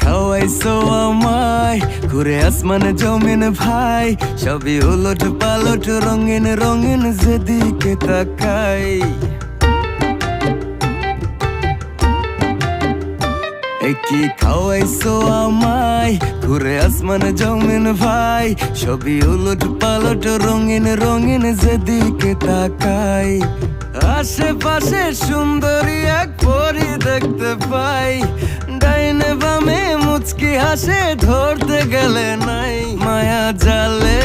খাওয়াইছো আমায় ঘুরে আসমানে জমিন ভাই, সবই উলট পালট রঙিন রঙিন যেদিকে তাকাই। কি খাওয়াইছো আমায় ঘুরে আসমানে জমিন ভাই, সবই উলট পালট রঙিন রঙিন যেদিকে তাকাই। আশেপাশে সুন্দরী এক পরি দেখতে পাই, ডাইনে বামে মুচকি হাসে ধরতে গেলে নাই। মায়া জালে